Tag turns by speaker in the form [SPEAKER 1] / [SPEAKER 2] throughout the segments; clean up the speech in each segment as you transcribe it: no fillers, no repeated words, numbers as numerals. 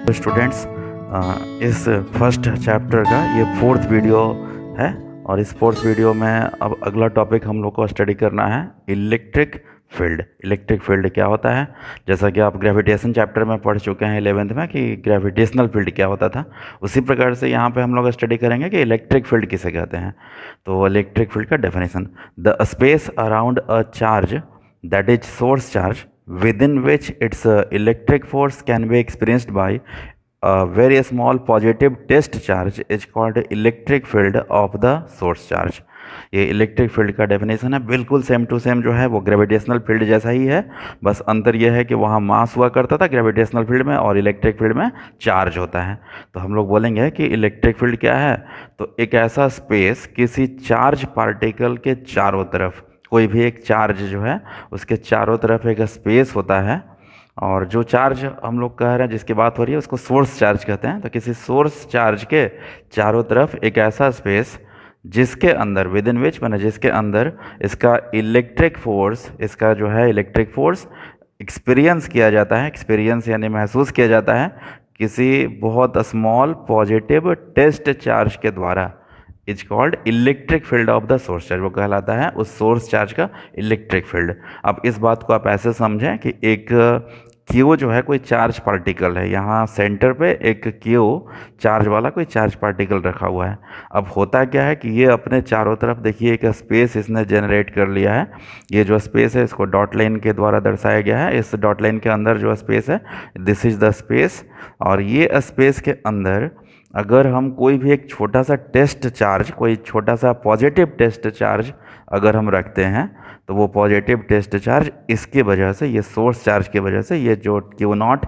[SPEAKER 1] तो स्टूडेंट्स, इस first chapter का ये फोर्थ वीडियो है और इस फोर्थ वीडियो में अब अगला टॉपिक हम लोग को स्टडी करना है इलेक्ट्रिक फील्ड। इलेक्ट्रिक फील्ड क्या होता है? जैसा कि आप ग्रेविटेशन चैप्टर में पढ़ चुके हैं 11th में कि ग्रेविटेशनल फील्ड क्या होता था, उसी प्रकार से यहाँ पे हम लोग स्टडी करेंगे कि इलेक्ट्रिक फील्ड किसे कहते हैं। तो इलेक्ट्रिक फील्ड का definition: the space around a charge that is source charge within which its electric force can be experienced by a very small positive test charge is called electric field of the source charge। ये electric field का definition है, बिल्कुल same to same जो है वो gravitational field जैसा ही है। बस अंतर यह है कि वहाँ मास हुआ करता था ग्रेविटेशनल फील्ड में और इलेक्ट्रिक फील्ड में चार्ज होता है। तो हम लोग बोलेंगे कि इलेक्ट्रिक फील्ड क्या है, तो एक ऐसा स्पेस किसी चार्ज पार्टिकल के चारों तरफ, कोई भी एक चार्ज जो है उसके चारों तरफ एक स्पेस होता है, और जो चार्ज हम लोग कह रहे हैं जिसकी बात हो रही है उसको सोर्स चार्ज कहते हैं। तो किसी सोर्स चार्ज के चारों तरफ एक ऐसा स्पेस जिसके अंदर, विद इन विच माने जिसके अंदर इसका इलेक्ट्रिक फोर्स, इसका जो है इलेक्ट्रिक फोर्स एक्सपीरियंस किया जाता है। एक्सपीरियंस यानी महसूस किया जाता है किसी बहुत स्मॉल पॉजिटिव टेस्ट चार्ज के द्वारा। Is called electric field of the source charge, वो कहलाता है उस सोर्स चार्ज का इलेक्ट्रिक फील्ड। अब इस बात को आप ऐसे समझें कि एक क्यू जो है कोई चार्ज पार्टिकल है, यहाँ सेंटर पे एक क्यू चार्ज वाला कोई चार्ज पार्टिकल रखा हुआ है। अब होता क्या है कि ये अपने चारों तरफ देखिए एक स्पेस इसने जनरेट कर लिया है। ये जो स्पेस है इसको डॉट लाइन के द्वारा दर्शाया गया है। इस डॉट लाइन के अंदर जो स्पेस है, दिस इज द स्पेस, और ये स्पेस के अंदर अगर हम कोई भी एक छोटा सा टेस्ट चार्ज, कोई छोटा सा पॉजिटिव टेस्ट चार्ज अगर हम रखते हैं, तो वो पॉजिटिव टेस्ट चार्ज इसकी वजह से, ये सोर्स चार्ज की वजह से, ये जो q naught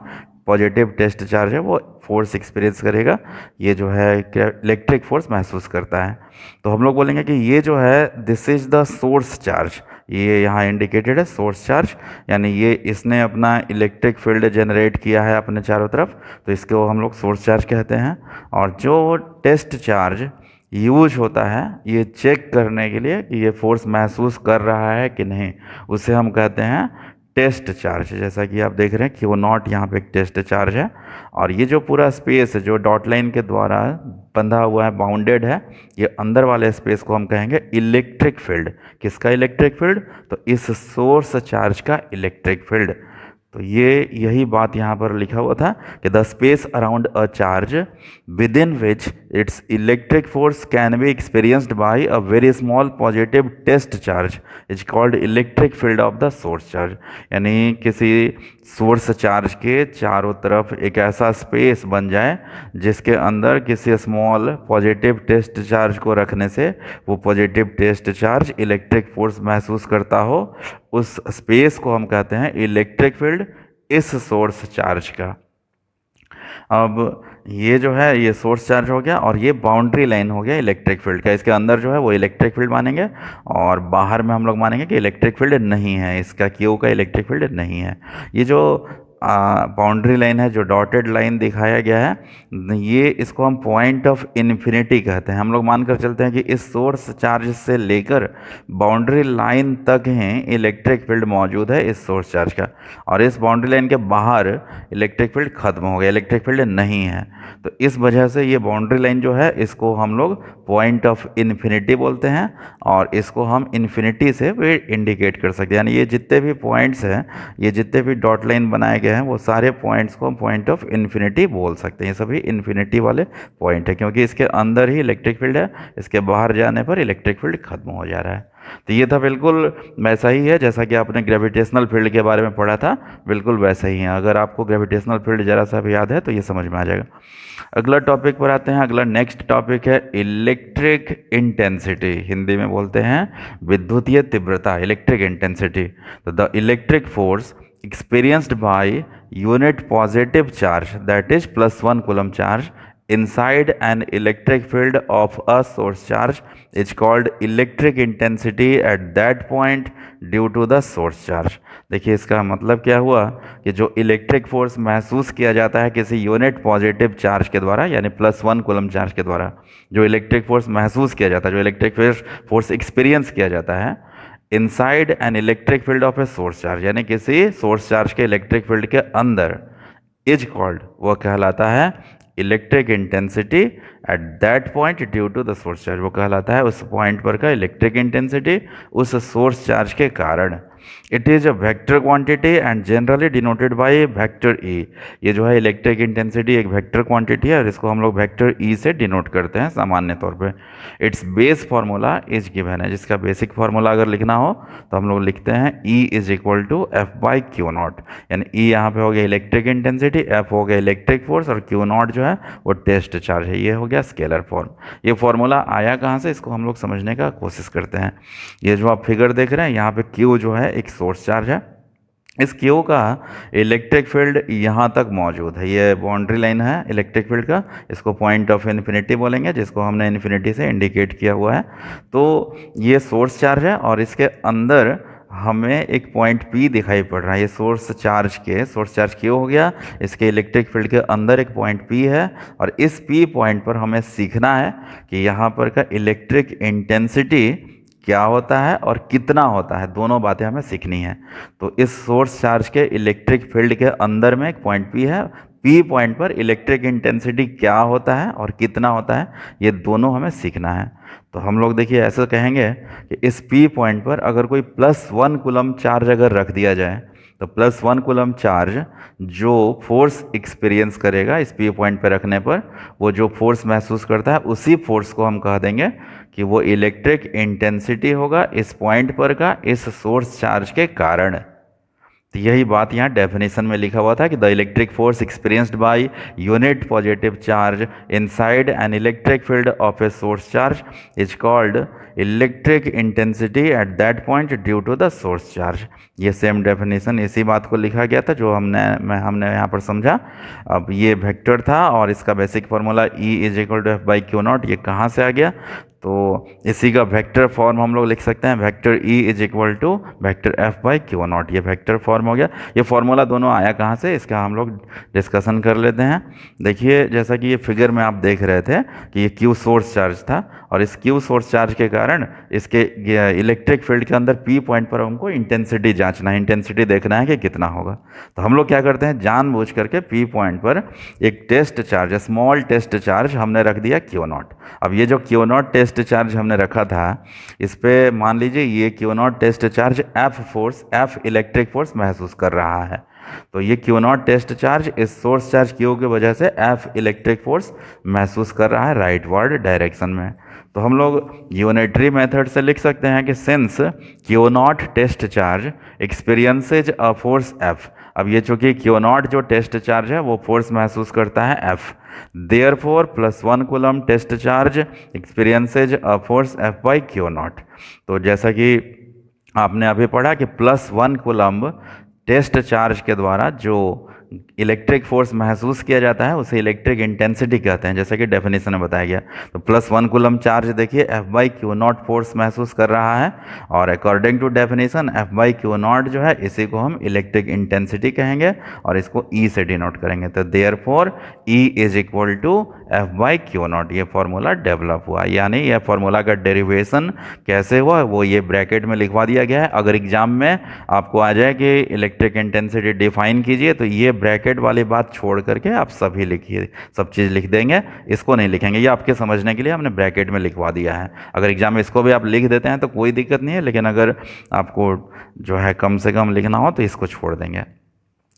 [SPEAKER 1] positive test charge है वो फोर्स एक्सपीरियंस करेगा, ये जो है इलेक्ट्रिक फोर्स महसूस करता है। तो हम लोग बोलेंगे कि ये जो है this is the source charge, ये यहाँ इंडिकेटेड है सोर्स चार्ज, यानी ये इसने अपना इलेक्ट्रिक फील्ड जनरेट किया है अपने चारों तरफ, तो इसको हम लोग सोर्स चार्ज कहते हैं। और जो टेस्ट चार्ज यूज होता है ये चेक करने के लिए कि ये फोर्स महसूस कर रहा है कि नहीं, उसे हम कहते हैं टेस्ट चार्ज। जैसा कि आप देख रहे हैं कि वो नॉट यहाँ पे एक टेस्ट चार्ज है, और ये जो पूरा स्पेस है जो डॉट लाइन के द्वारा बंधा हुआ है, बाउंडेड है, ये अंदर वाले स्पेस को हम कहेंगे इलेक्ट्रिक फील्ड। किसका इलेक्ट्रिक फील्ड? तो इस सोर्स चार्ज का इलेक्ट्रिक फील्ड। तो ये यही बात यहाँ पर लिखा हुआ था कि the space around a charge within which its electric force can be experienced by a very small positive test charge is called electric field of the source charge. यानी किसी सोर्स चार्ज के चारों तरफ एक ऐसा space बन जाए जिसके अंदर किसी स्मॉल पॉजिटिव टेस्ट चार्ज को रखने से वो positive test charge electric force महसूस करता हो, उस स्पेस को हम कहते हैं इलेक्ट्रिक फील्ड इस सोर्स चार्ज का। अब ये जो है ये सोर्स चार्ज हो गया, और ये बाउंड्री लाइन हो गया इलेक्ट्रिक फील्ड का। इसके अंदर जो है वो इलेक्ट्रिक फील्ड मानेंगे, और बाहर में हम लोग मानेंगे कि इलेक्ट्रिक फील्ड नहीं है, इसका क्यू का इलेक्ट्रिक फील्ड नहीं है। ये जो बाउंड्री लाइन है, जो डॉटेड लाइन दिखाया गया है, ये इसको हम पॉइंट ऑफ इन्फिनिटी कहते हैं। हम लोग मानकर चलते हैं कि इस सोर्स चार्ज से लेकर बाउंड्री लाइन तक ही इलेक्ट्रिक फील्ड मौजूद है इस सोर्स चार्ज का, और इस बाउंड्री लाइन के बाहर इलेक्ट्रिक फील्ड खत्म हो गया, इलेक्ट्रिक फील्ड नहीं है। तो इस वजह से ये बाउंड्री लाइन जो है इसको हम लोग पॉइंट ऑफ इन्फिनिटी बोलते हैं, और इसको हम इन्फिनिटी से भी इंडिकेट कर सकते हैं। यानी ये जितने भी पॉइंट्स हैं, ये जितने भी डॉट लाइन बनाए गए हैं, वो सारे पॉइंट्स को हम पॉइंट ऑफ इन्फिनिटी बोल सकते हैं। ये सभी इन्फिनिटी वाले पॉइंट है, क्योंकि इसके अंदर ही इलेक्ट्रिक फील्ड है, इसके बाहर जाने पर इलेक्ट्रिक फील्ड खत्म हो जा रहा है। तो ये था बिल्कुल वैसा ही है जैसा कि आपने ग्रेविटेशनल फील्ड के बारे में पढ़ा था, बिल्कुल वैसा ही है। अगर आपको ग्रेविटेशनल फील्ड जरा सा भी याद है तो ये समझ में आ जाएगा। अगला टॉपिक पर आते हैं। अगला नेक्स्ट टॉपिक है इलेक्ट्रिक इंटेंसिटी, हिंदी में बोलते हैं विद्युतीय तीव्रता, इलेक्ट्रिक इंटेंसिटी। तो the electric force experienced by unit positive charge, that is +1 coulomb charge, inside an electric field of a source charge is called electric intensity at that point due to the source charge। देखिए इसका मतलब क्या हुआ कि जो electric force महसूस किया जाता है किसी यूनिट पॉजिटिव चार्ज के द्वारा, यानी +1 कूलम चार्ज के द्वारा, जो इलेक्ट्रिक फोर्स महसूस किया जाता है, जो इलेक्ट्रिक फोर्स एक्सपीरियंस किया जाता है inside an electric field of a source charge, यानी किसी सोर्स चार्ज के इलेक्ट्रिक फील्ड के अंदर, इज कॉल्ड, वो कहलाता है electric intensity at that point due to the source charge. वो कहलाता है उस पॉइंट पर का इलेक्ट्रिक इंटेंसिटी उस सोर्स चार्ज के कारण। It is a vector quantity and generally denoted by vector E. ये जो है इलेक्ट्रिक इंटेंसिटी एक वेक्टर क्वांटिटी है और इसको हम लोग वेक्टर ई से डिनोट करते हैं सामान्य तौर पे। It's base formula is given है, जिसका बेसिक फार्मूला अगर लिखना हो तो हम लोग लिखते हैं E is equal to F by Q not. यानी ई यहाँ पे हो गया इलेक्ट्रिक इंटेंसिटी, एफ हो गया इलेक्ट्रिक फोर्स और क्यू नॉट जो है वो टेस्ट चार्ज है। ये हो गया स्केलर फॉर्म। ये फार्मूला आया कहाँ से, इसको हम लोग समझने का कोशिश करते हैं। ये जो आप फिगर देख रहे हैं यहाँ पे क्यू जो है एक सोर्स चार्ज है। इस क्यू का इलेक्ट्रिक फील्ड यहाँ तक मौजूद है, ये बाउंड्री लाइन है इलेक्ट्रिक फील्ड का, इसको पॉइंट ऑफ इन्फिनिटी बोलेंगे, जिसको हमने इन्फिनिटी से इंडिकेट किया हुआ है। तो ये सोर्स चार्ज है और इसके अंदर हमें एक पॉइंट P दिखाई पड़ रहा है। ये सोर्स चार्ज क्यू हो गया, इसके इलेक्ट्रिक फील्ड के अंदर एक पॉइंट P है और इस P पॉइंट पर हमें सीखना है कि यहाँ पर का इलेक्ट्रिक इंटेंसिटी क्या होता है और कितना होता है, दोनों बातें हमें सीखनी है। तो इस सोर्स चार्ज के इलेक्ट्रिक फील्ड के अंदर में एक पॉइंट P है, P पॉइंट पर इलेक्ट्रिक इंटेंसिटी क्या होता है और कितना होता है, ये दोनों हमें सीखना है। तो हम लोग देखिए ऐसे कहेंगे कि इस P पॉइंट पर अगर कोई +1 कूलम चार्ज अगर रख दिया जाए तो +1 कूलम चार्ज जो फोर्स एक्सपीरियंस करेगा इस P पॉइंट पर रखने पर, वो जो फोर्स महसूस करता है उसी फोर्स को हम कह देंगे कि वो इलेक्ट्रिक इंटेंसिटी होगा इस पॉइंट पर का इस सोर्स चार्ज के कारण। तो यही बात यहाँ डेफिनेशन में लिखा हुआ था कि the electric force experienced by unit positive charge inside an electric field of a source charge is called electric intensity at that point due to the source charge. ये सेम डेफिनेशन इसी बात को लिखा गया था जो हमने यहाँ पर समझा। अब ये वेक्टर था और इसका basic formula E is equal to F by Q naught. ये कहाँ से आ गया, तो इसी का वेक्टर फॉर्म हम लोग लिख सकते हैं, vector E is equal to vector F by Q naught. ये वेक्टर फॉर्म हो गया। ये फॉर्मूला दोनों आया कहाँ से, इसका हम लोग डिस्कशन कर लेते हैं। देखिए जैसा कि ये फिगर में आप देख रहे थे कि ये क्यू सोर्स चार्ज था और इस क्यू सोर्स चार्ज के कारण इसके इलेक्ट्रिक फील्ड के अंदर P पॉइंट पर हमको इंटेंसिटी जांचना है, इंटेंसिटी देखना है कि कितना होगा। तो हम लोग क्या करते हैं, जानबूझ करके P पॉइंट पर एक test charge, small test charge हमने रख दिया क्यू नॉट। अब ये जो क्यू नॉट टेस्ट चार्ज हमने रखा था इस पे मान लीजिए ये Q naught test charge F electric force महसूस कर रहा है। तो ये क्यू नॉट टेस्ट चार्ज इस सोर्स चार्ज क्यू की वजह से F इलेक्ट्रिक फोर्स महसूस कर रहा है राइटवर्ड डायरेक्शन में। तो हम लोग यूनिटरी मेथड से लिख सकते हैं कि since q naught test charge experiences a force F। अब ये चूंकि क्यू नॉट जो टेस्ट चार्ज है वो फोर्स महसूस करता है F, therefore +1 coulomb test charge experiences a force F by Q naught. तो जैसा कि आपने अभी पढ़ा कि +1 कूलम टेस्ट चार्ज के द्वारा जो इलेक्ट्रिक फोर्स महसूस किया जाता है उसे इलेक्ट्रिक इंटेंसिटी कहते हैं, जैसा कि डेफिनेशन में बताया गया। तो +1 कूलम चार्ज देखिए F by Q not force महसूस कर रहा है और according to definition F by Q naught जो है इसी को हम इलेक्ट्रिक इंटेंसिटी कहेंगे और इसको E से डिनोट करेंगे। तो therefore E is equal to F by Q naught. ये फॉर्मूला डेवलप हुआ, यानी यह फॉर्मूला का डेरिवेशन कैसे हुआ वो ये ब्रैकेट में लिखवा दिया गया है। अगर एग्जाम में आपको आ जाए कि इलेक्ट्रिक इंटेंसिटी डिफाइन कीजिए तो ये ब्रैकेट वाली बात छोड़ करके आप सभी लिखिए, सब चीज़ लिख देंगे, इसको नहीं लिखेंगे। ये आपके समझने के लिए हमने ब्रैकेट में लिखवा दिया है। अगर एग्जाम में इसको भी आप लिख देते हैं तो कोई दिक्कत नहीं है, लेकिन अगर आपको जो है कम से कम लिखना हो तो इसको छोड़ देंगे।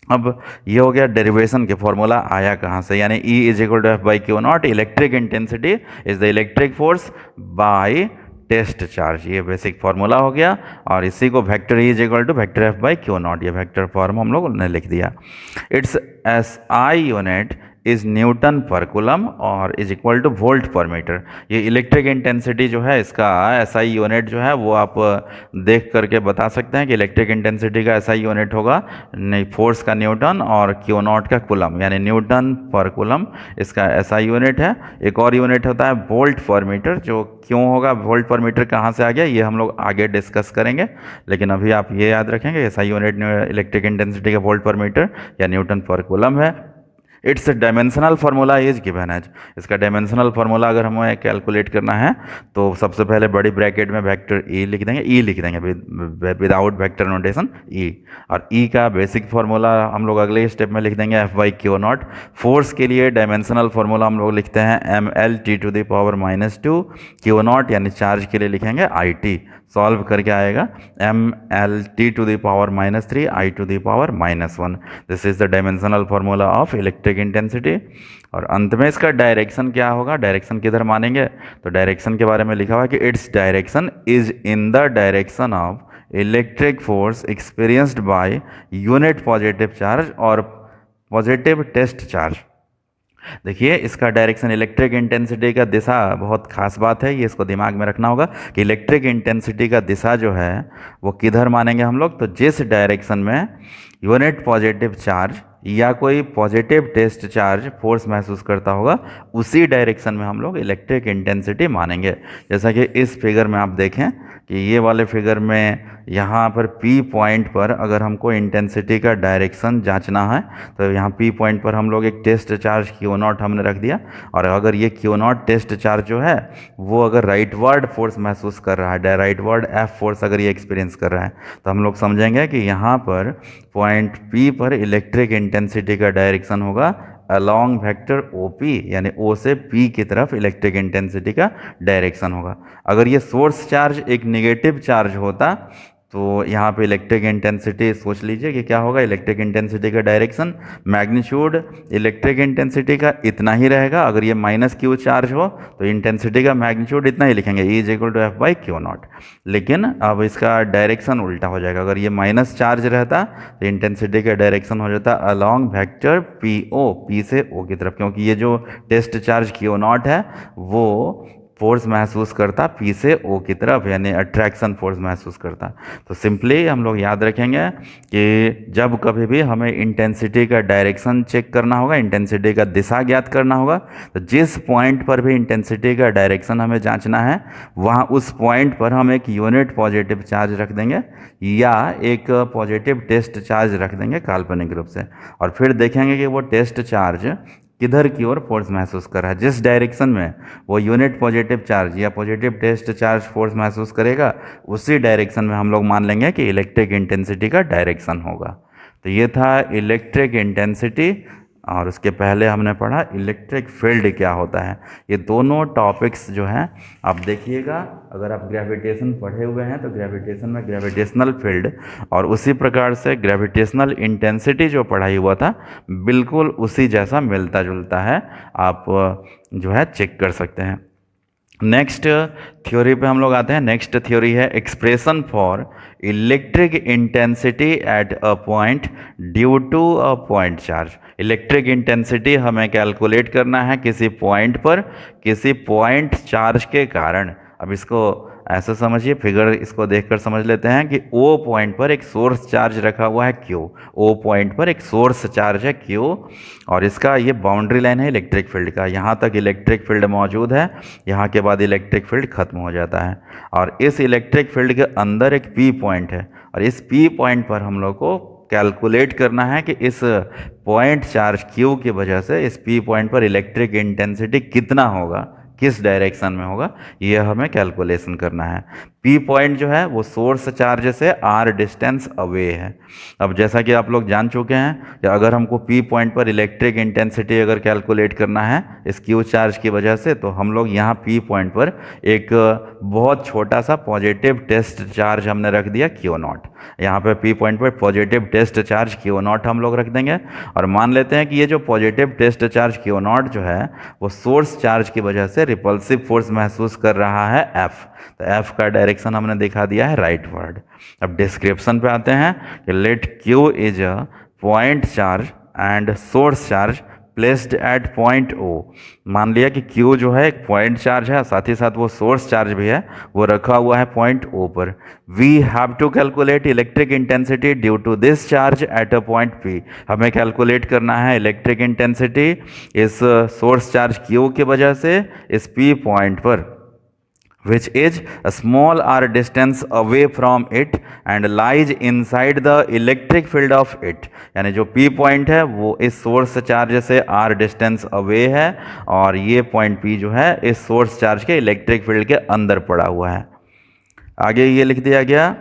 [SPEAKER 1] अब ये हो गया डेरिवेशन के फॉर्मूला आया कहाँ से, यानी E is equal to F by Q naught, electric intensity is the electric force by test charge. ये बेसिक फार्मूला हो गया और इसी को vector E is equal to vector F by Q naught, ये वेक्टर फॉर्म हम लोग ने लिख दिया। Its SI unit is newton per coulomb और is equal to volt per metre. ये इलेक्ट्रिक इंटेंसिटी जो है इसका SI यूनिट जो है वो आप देख करके बता सकते हैं कि इलेक्ट्रिक इंटेंसिटी का SI यूनिट होगा नहीं फोर्स का न्यूटन और क्यू नॉट का कूलम, यानी न्यूटन पर कूलम इसका SI यूनिट है। एक और यूनिट होता है वोल्ट पर मीटर, जो क्यों होगा वोल्ट पर मीटर कहाँ से आ गया ये हम लोग आगे डिस्कस करेंगे, लेकिन अभी आप ये याद रखेंगे SI यूनिट इलेक्ट्रिक इंटेंसिटी का वोल्ट पर मीटर या न्यूटन पर कूलम है। Its dimensional formula is given as, इसका डायमेंशनल फार्मूला अगर हमें कैलकुलेट करना है तो सबसे पहले बड़ी ब्रैकेट में वेक्टर ई लिख देंगे, ई लिख देंगे विदाउट वेक्टर नोटेशन ई, और ई का बेसिक फार्मूला हम लोग अगले स्टेप में लिख देंगे F by Q not. Force के लिए डायमेंशनल फार्मूला हम लोग लिखते हैं M L T to the power -2, Q not यानी चार्ज के लिए लिखेंगे आई टी, सॉल्व करके आएगा M L T to the power -3 I to the power -1। This is the dimensional formula of electric intensity. और अंत में इसका डायरेक्शन क्या होगा, डायरेक्शन किधर मानेंगे, तो डायरेक्शन के बारे में लिखा हुआ है कि its direction is in the direction of electric force experienced by unit positive charge और पॉजिटिव टेस्ट चार्ज। देखिए इसका डायरेक्शन इलेक्ट्रिक इंटेंसिटी का दिशा बहुत खास बात है, ये इसको दिमाग में रखना होगा कि इलेक्ट्रिक इंटेंसिटी का दिशा जो है वो किधर मानेंगे हम लोग, तो जिस डायरेक्शन में यूनिट पॉजिटिव चार्ज या कोई पॉजिटिव टेस्ट चार्ज फोर्स महसूस करता होगा उसी डायरेक्शन में हम लोग इलेक्ट्रिक इंटेंसिटी मानेंगे। जैसा कि इस फिगर में आप देखें कि ये वाले फिगर में यहाँ पर P पॉइंट पर अगर हमको इंटेंसिटी का डायरेक्शन जांचना है तो यहाँ P पॉइंट पर हम लोग एक टेस्ट चार्ज Q0 हमने रख दिया, और अगर ये Q0 टेस्ट चार्ज जो है वो अगर राइटवर्ड फोर्स महसूस कर रहा है, राइटवर्ड F फोर्स अगर ये एक्सपीरियंस कर रहा है, तो हम लोग समझेंगे कि यहाँ पर पॉइंट P पर इलेक्ट्रिक इंटेंसिटी का डायरेक्शन होगा अलॉन्ग वेक्टर OP, यानी O से P की तरफ इलेक्ट्रिक इंटेंसिटी का डायरेक्शन होगा। अगर ये सोर्स चार्ज एक नेगेटिव चार्ज होता तो यहाँ पे इलेक्ट्रिक इंटेंसिटी सोच लीजिए कि क्या होगा, इलेक्ट्रिक इंटेंसिटी का डायरेक्शन मैग्नीट्यूड इलेक्ट्रिक इंटेंसिटी का इतना ही रहेगा। अगर ये -Q चार्ज हो तो इंटेंसिटी का मैग्नीट्यूड इतना ही लिखेंगे, E is equal to F by Q not. लेकिन अब इसका डायरेक्शन उल्टा हो जाएगा, अगर ये माइनस चार्ज रहता तो इंटेंसिटी का डायरेक्शन हो जाता अलॉन्ग वेक्टर PO, P से O की तरफ, क्योंकि ये जो टेस्ट चार्ज Q0 है वो फोर्स महसूस करता P से O की तरफ, यानी अट्रैक्शन फोर्स महसूस करता। तो सिंपली हम लोग याद रखेंगे कि जब कभी भी हमें इंटेंसिटी का डायरेक्शन चेक करना होगा, इंटेंसिटी का दिशा ज्ञात करना होगा, तो जिस पॉइंट पर भी इंटेंसिटी का डायरेक्शन हमें जांचना है वहाँ उस पॉइंट पर हम एक यूनिट पॉजिटिव चार्ज रख देंगे या एक पॉजिटिव टेस्ट चार्ज रख देंगे काल्पनिक रूप से, और फिर देखेंगे कि वो टेस्ट चार्ज किधर की ओर फोर्स महसूस कर रहा है। जिस डायरेक्शन में वो यूनिट पॉजिटिव चार्ज या पॉजिटिव टेस्ट चार्ज फोर्स महसूस करेगा उसी डायरेक्शन में हम लोग मान लेंगे कि इलेक्ट्रिक इंटेंसिटी का डायरेक्शन होगा। तो ये था इलेक्ट्रिक इंटेंसिटी, और उसके पहले हमने पढ़ा इलेक्ट्रिक फील्ड क्या होता है। ये दोनों टॉपिक्स जो हैं आप देखिएगा, अगर आप ग्रेविटेशन पढ़े हुए हैं तो ग्रेविटेशन में ग्रेविटेशनल फील्ड और उसी प्रकार से ग्रेविटेशनल इंटेंसिटी जो पढ़ाई हुआ था बिल्कुल उसी जैसा मिलता जुलता है, आप जो है चेक कर सकते हैं। नेक्स्ट थ्योरी पे हम लोग आते हैं। नेक्स्ट थ्योरी है expression for electric intensity at a point due to a point charge. Electric intensity हमें कैलकुलेट करना है किसी पॉइंट पर किसी पॉइंट चार्ज के कारण। अब इसको ऐसे समझिए, फिगर इसको देखकर समझ लेते हैं कि O पॉइंट पर एक सोर्स चार्ज रखा हुआ है Q, O पॉइंट पर एक सोर्स चार्ज है Q, और इसका ये बाउंड्री लाइन है इलेक्ट्रिक फील्ड का। यहाँ तक इलेक्ट्रिक फील्ड मौजूद है, यहाँ के बाद इलेक्ट्रिक फील्ड खत्म हो जाता है, और इस इलेक्ट्रिक फील्ड के अंदर एक P पॉइंट है, और इस P पॉइंट पर हम लोग को कैलकुलेट करना है कि इस पॉइंट चार्ज Q की वजह से इस P पॉइंट पर इलेक्ट्रिक इंटेंसिटी कितना होगा, किस डायरेक्शन में होगा, ये हमें कैलकुलेशन करना है। P पॉइंट जो है वो सोर्स चार्ज से R डिस्टेंस अवे है। अब जैसा कि आप लोग जान चुके हैं कि अगर हमको P पॉइंट पर इलेक्ट्रिक इंटेंसिटी अगर कैलकुलेट करना है इस Q चार्ज की वजह से, तो हम लोग यहाँ P पॉइंट पर एक बहुत छोटा सा पॉजिटिव टेस्ट चार्ज हमने रख दिया Q0। यहाँ पे P पॉइंट पर पॉजिटिव टेस्ट चार्ज Q0 हम लोग रख देंगे, और मान लेते हैं कि ये जो पॉजिटिव टेस्ट चार्ज Q0 जो है वो सोर्स चार्ज की वजह से रिपल्सिव फोर्स महसूस कर रहा है F। तो F का डायरेक्शन हमने दिखा दिया है राइटवर्ड। अब डिस्क्रिप्शन पे आते हैं कि let Q is a point charge and source charge placed at point O। मान लिया कि Q जो है एक पॉइंट चार्ज है, साथ ही साथ वो सोर्स चार्ज भी है, वो रखा हुआ है पॉइंट O पर। We have to calculate electric intensity due to this charge at a point P। हमें कैलकुलेट करना है इलेक्ट्रिक इंटेंसिटी इस सोर्स चार्ज Q की वजह से इस P पॉइंट पर। which is a small r distance away from it and lies inside the electric field of it। यानी जो P पॉइंट है वो इस सोर्स चार्ज से r डिस्टेंस अवे है और ये पॉइंट P जो है इस सोर्स चार्ज के इलेक्ट्रिक फील्ड के अंदर पड़ा हुआ है। आगे ये लिख दिया गया,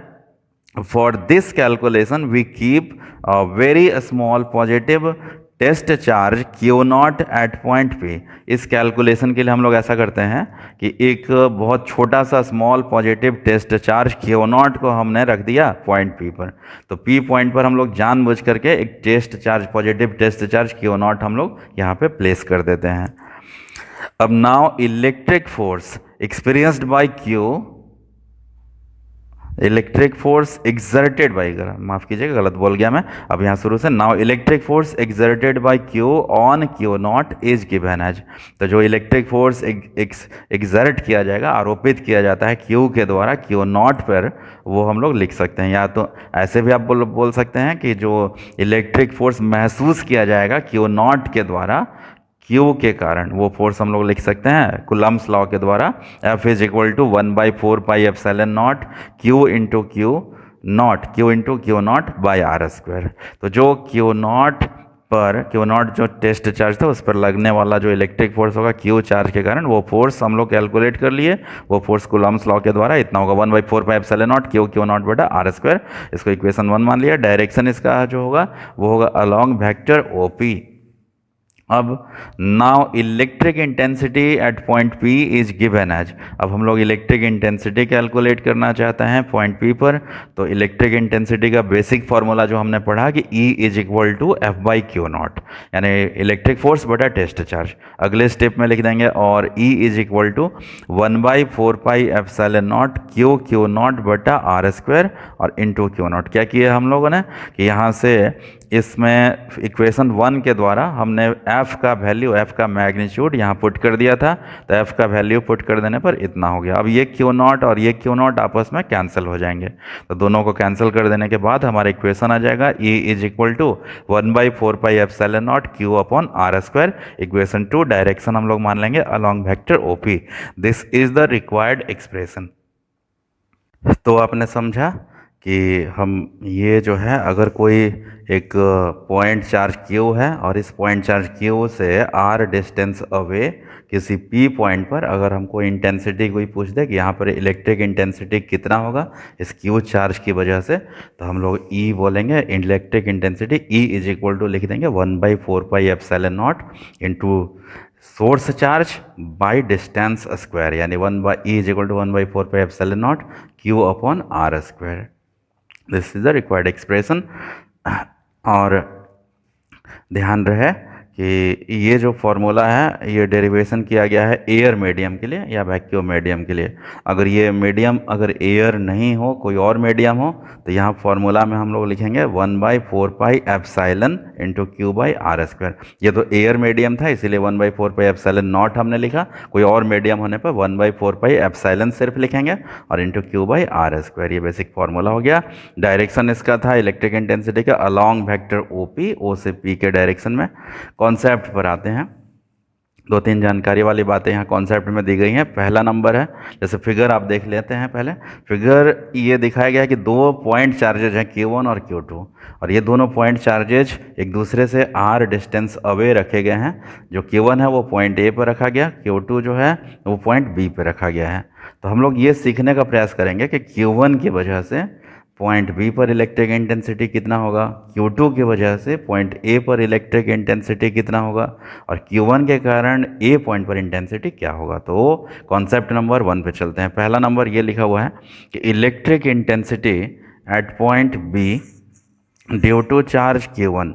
[SPEAKER 1] for this calculation we keep a very small positive test charge Q not at point P। इस कैलकुलेशन के लिए हम लोग ऐसा करते हैं कि एक बहुत छोटा सा small positive test charge Q not को हमने रख दिया पॉइंट P पर। तो P पॉइंट पर हम लोग जानबूझ करके एक test charge, positive test charge Q not हम लोग यहाँ पे प्लेस कर देते हैं। अब now electric force experienced by Q, electric force exerted by, माफ कीजिएगा गलत बोल गया मैं, अब यहाँ शुरू से, now electric force exerted by Q on Q not is given as. तो जो इलेक्ट्रिक फोर्स एक्सर्ट किया जाएगा, आरोपित किया जाता है Q के द्वारा Q नॉट पर, वो हम लोग लिख सकते हैं। या तो ऐसे भी आप बोल सकते हैं कि जो इलेक्ट्रिक फोर्स महसूस किया जाएगा Q नॉट के द्वारा Q के कारण, वो फोर्स हम लोग लिख सकते हैं कूलम्ब्स लॉ के द्वारा, F is equal to 1/4 pi epsilon not Q into Q not by R square. तो जो Q नॉट जो टेस्ट चार्ज था उस पर लगने वाला जो इलेक्ट्रिक फोर्स होगा Q चार्ज के कारण, वो फोर्स हम लोग कैलकुलेट कर लिए। वो फोर्स कूलम्ब्स लॉ के द्वारा इतना होगा 1/4 pi epsilon not Q not बटा आर स्क्वायर। इसको इक्वेशन 1 मान लिया। डायरेक्शन इसका जो होगा वो होगा अलोंग वेक्टर OP। अब now electric intensity at point P is given as. अब हम लोग इलेक्ट्रिक इंटेंसिटी कैलकुलेट करना चाहते हैं पॉइंट P पर। तो इलेक्ट्रिक इंटेंसिटी का बेसिक फॉर्मूला जो हमने पढ़ा कि E is equal to F by Q not, यानी इलेक्ट्रिक फोर्स बटा टेस्ट चार्ज। अगले स्टेप में लिख देंगे और E is equal to 1/4 pi epsilon not Q not बटा आर स्क्वायर और इंटू Q नॉट। क्या किया हम लोगों ने कि यहाँ से इसमें इक्वेशन 1 के द्वारा हमने F का वैल्यू, F का मैग्नीट्यूड यहाँ पुट कर दिया था। तो F का वैल्यू पुट कर देने पर इतना हो गया। अब ये Q नॉट और ये Q नॉट आपस में कैंसिल हो जाएंगे। तो दोनों को कैंसिल कर देने के बाद हमारा इक्वेशन आ जाएगा E is equal to 1/4 pi epsilon not Q upon R square. Equation 2 direction हम लोग मान लेंगे along vector OP। This is the required expression. तो आपने समझा कि हम ये जो है, अगर कोई एक पॉइंट चार्ज Q है और इस पॉइंट चार्ज Q से r डिस्टेंस अवे किसी P पॉइंट पर अगर हमको इंटेंसिटी कोई पूछ दे कि यहाँ पर इलेक्ट्रिक इंटेंसिटी कितना होगा इस Q चार्ज की वजह से, तो हम लोग E बोलेंगे। Electric intensity E is equal to लिख देंगे 1/4 pi epsilon not into source charge by distance square, यानी E is equal to 1/4 pi epsilon not Q upon R square. This is the required expression. और ध्यान रहे कि ये जो formula है ये डेरिवेशन किया गया है एयर मीडियम के लिए या वैक्यूम मीडियम के लिए। अगर ये मीडियम अगर एयर नहीं हो, कोई और मीडियम हो, तो यहाँ फॉर्मूला में हम लोग लिखेंगे 1/4 pi epsilon into Q by R square. ये तो एयर मीडियम था इसीलिए 1/4 पाई एप्सिलॉन नॉट हमने लिखा। कोई और मीडियम होने पर 1/4 पाई एप्सिलॉन सिर्फ लिखेंगे और into Q by R square. ये बेसिक फॉर्मूला हो गया। डायरेक्शन इसका था इलेक्ट्रिक इंटेंसिटी का अलोंग वेक्टर OP, O से P के डायरेक्शन में। कॉन्सेप्ट पर आते हैं। 2-3 जानकारी वाली बातें यहाँ कॉन्सेप्ट में दी गई हैं। पहला नंबर है, जैसे फिगर आप देख लेते हैं। पहले फिगर ये दिखाया गया है कि दो पॉइंट चार्जेज हैं Q1 और Q2, और ये दोनों पॉइंट चार्जेज एक दूसरे से r डिस्टेंस अवे रखे गए हैं। जो Q1 है वो पॉइंट A पर रखा गया, Q2 जो है वो पॉइंट B पर रखा गया है। तो हम लोग ये सीखने का प्रयास करेंगे कि Q1 की वजह से पॉइंट B पर इलेक्ट्रिक इंटेंसिटी कितना होगा, Q2 की वजह से पॉइंट A पर इलेक्ट्रिक इंटेंसिटी कितना होगा, और Q1 के कारण A पॉइंट पर इंटेंसिटी क्या होगा। तो कॉन्सेप्ट नंबर 1 पे चलते हैं। पहला नंबर ये लिखा हुआ है कि electric intensity at point B due to charge Q1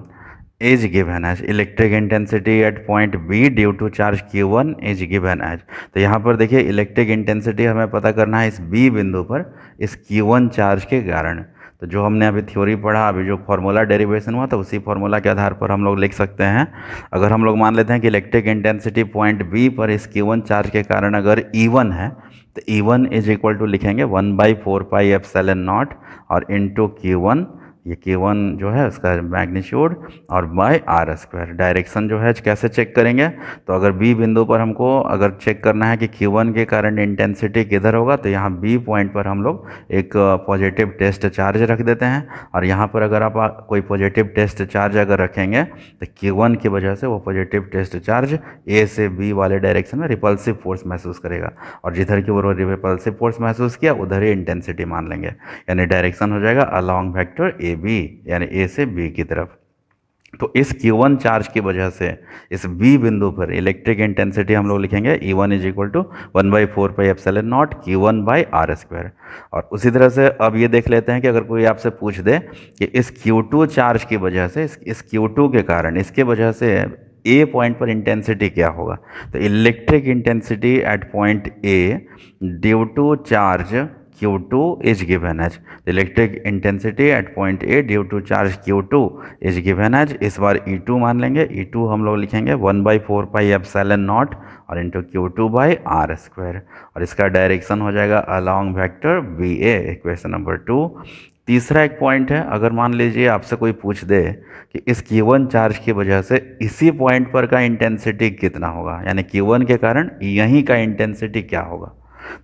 [SPEAKER 1] is given as. Electric intensity at point B due to charge Q1 is given as. तो यहाँ पर देखिए इलेक्ट्रिक इंटेंसिटी हमें पता करना है इस B बिंदु पर इस Q1 चार्ज के कारण। तो जो हमने अभी थ्योरी पढ़ा, अभी जो फॉर्मूला डेरिवेशन हुआ था, उसी फॉर्मूला के आधार पर हम लोग लिख सकते हैं। अगर हम लोग मान लेते हैं कि इलेक्ट्रिक इंटेंसिटी पॉइंट B पर इस Q1 चार्ज के कारण अगर E1 है, तो E1 इज इक्वल टू लिखेंगे 1/4 पाई एप्सिलॉन नॉट और इंटू Q1, ये Q1 जो है उसका मैग्नीट्यूड और बाय आर स्क्वायर। डायरेक्शन जो है कैसे चेक करेंगे, तो अगर बी बिंदु पर हमको अगर चेक करना है कि Q1 के कारण इंटेंसिटी किधर होगा, तो यहाँ बी पॉइंट पर हम लोग एक पॉजिटिव टेस्ट चार्ज रख देते हैं। और यहाँ पर अगर आप कोई पॉजिटिव टेस्ट चार्ज अगर रखेंगे तो Q1 की वजह से वो पॉजिटिव टेस्ट चार्ज ए से बी वाले डायरेक्शन में रिपल्सिव फोर्स महसूस करेगा, और जिधर की वो रिपल्सिव फोर्स महसूस किया उधर ही इंटेंसिटी मान लेंगे। यानी डायरेक्शन हो जाएगा अलॉन्ग वेक्टर ए बी, यानी ए से बी की तरफ। तो इस Q1 चार्ज की वजह से इस B बिंदु पर इलेक्ट्रिक इंटेंसिटी हम लोग लिखेंगे E1 is equal to 1/4πε0 Q1/r²। और उसी तरह से अब ये देख लेते हैं कि अगर कोई आपसे पूछ दे कि इस Q2 चार्ज की वजह से इस Q2 के कारण इसके वजह से ए पॉइंट पर इंटेंसिटी क्या होगा, तो electric intensity at point A due to charge Q2 is given as electric intensity at point A due to charge Q2 is given as, इस बार E2 मान लेंगे। E2 हम लोग लिखेंगे 1/4πε0 और इंटू Q2/r²। और इसका डायरेक्शन हो जाएगा along vector BA, equation number 2। तीसरा एक पॉइंट है, अगर मान लीजिए आपसे कोई पूछ दे कि इस Q1 चार्ज की वजह से इसी पॉइंट पर का इंटेंसिटी कितना होगा, यानी Q1 के कारण यहीं का इंटेंसिटी क्या होगा,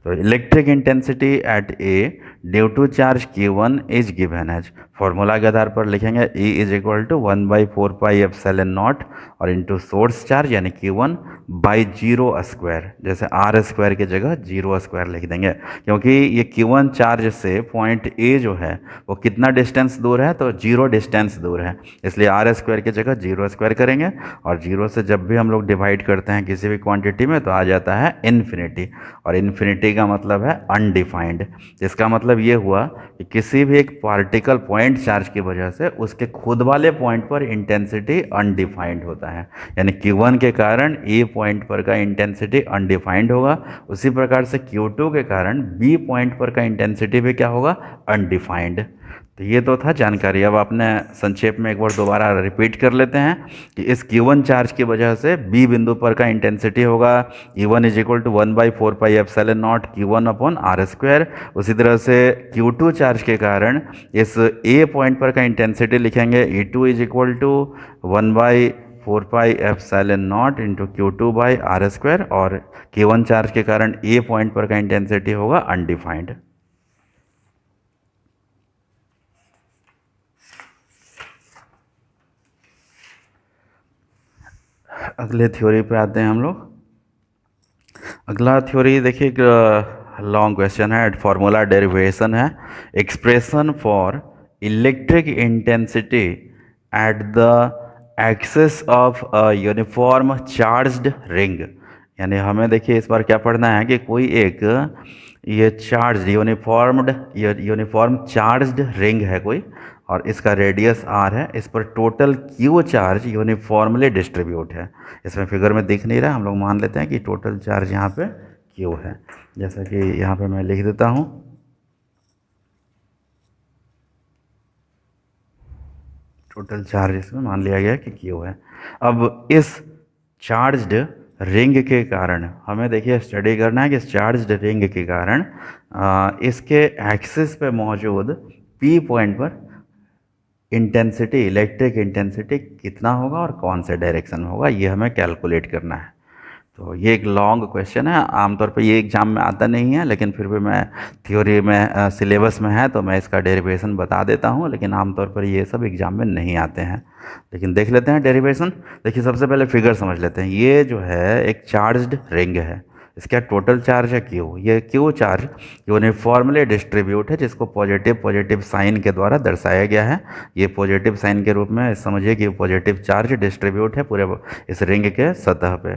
[SPEAKER 1] तो electric intensity at A due to charge Q1 is given as, formula के आधार पर लिखेंगे E इज इक्वल टू 1/4πε0 और इंटू सोर्स चार्ज यानी Q1 बाई 0² जैसे r² की जगह 0² लिख देंगे, क्योंकि ये Q1 चार्ज से पॉइंट ए जो है वो कितना डिस्टेंस दूर है, तो 0 डिस्टेंस दूर है, इसलिए r² की जगह 0² करेंगे। और 0 से जब भी हम लोग डिवाइड करते हैं किसी भी क्वांटिटी में तो आ जाता है इन्फिनिटी, और इन्फिनिटी का मतलब है अनडिफाइंड। इसका मतलब ये हुआ कि किसी भी एक पार्टिकल पॉइंट चार्ज की वजह से उसके खुद वाले पॉइंट पर इंटेंसिटी अनडिफाइंड होता है, यानी Q1 के कारण ए पॉइंट पर का इंटेंसिटी अनडिफाइंड होगा, उसी प्रकार से Q2 के कारण बी पॉइंट पर का इंटेंसिटी भी क्या होगा, अनडिफाइंड। तो ये तो था जानकारी। अब आपने संक्षेप में एक बार दोबारा रिपीट कर लेते हैं कि इस Q1 चार्ज की वजह से B बिंदु पर का इंटेंसिटी होगा E1 is equal to 1/4πε0 Q1/r²। उसी तरह से Q2 चार्ज के कारण इस A पॉइंट पर का इंटेंसिटी लिखेंगे E2 is equal to 1/4πε0 into Q2/r², और Q1 चार्ज के कारण A पॉइंट पर का इंटेंसिटी होगा अनडिफाइंड। अगले थ्योरी पे आते हैं हम लोग। अगला थ्योरी देखिए, लॉन्ग क्वेश्चन है, फॉर्मूला डेरिवेशन है, expression for electric intensity at the axis of a uniform charged ring. यानी हमें देखिए इस बार क्या पढ़ना है कि कोई एक ये चार्ज यूनिफॉर्म चार्ज्ड रिंग है कोई, और इसका रेडियस r है, इस पर total q charge uniformly distribute है। इसमें फिगर में दिख नहीं रहा, हम लोग मान लेते हैं कि टोटल चार्ज यहाँ पे q है, जैसा कि यहाँ पे मैं लिख देता हूँ। टोटल चार्ज इसमें मान लिया गया कि q है। अब इस चार्ज्ड रिंग के कारण हमें देखिए स्टडी करना है कि इस चार्ज्ड रिंग के कारण इसके एक्सिस पे मौजूद p पॉइंट पर इंटेंसिटी, इलेक्ट्रिक इंटेंसिटी कितना होगा और कौन से डायरेक्शन में होगा, ये हमें कैलकुलेट करना है। तो ये एक लॉन्ग क्वेश्चन है, आमतौर पे ये एग्ज़ाम में आता नहीं है, लेकिन फिर भी मैं थ्योरी में सिलेबस में है तो मैं इसका डेरिवेशन बता देता हूँ, लेकिन आमतौर पर ये सब एग्ज़ाम में नहीं आते हैं। लेकिन देख लेते हैं डेरिवेशन। देखिए सबसे पहले फिगर समझ लेते हैं। ये जो है एक चार्ज्ड रिंग है, इसका टोटल चार्ज है Q। ये Q चार्ज यूनिफॉर्मली डिस्ट्रीब्यूट है, जिसको पॉजिटिव साइन के द्वारा दर्शाया गया है। ये पॉजिटिव साइन के रूप में समझिए कि पॉजिटिव चार्ज डिस्ट्रीब्यूट है पूरे इस रिंग के सतह पे,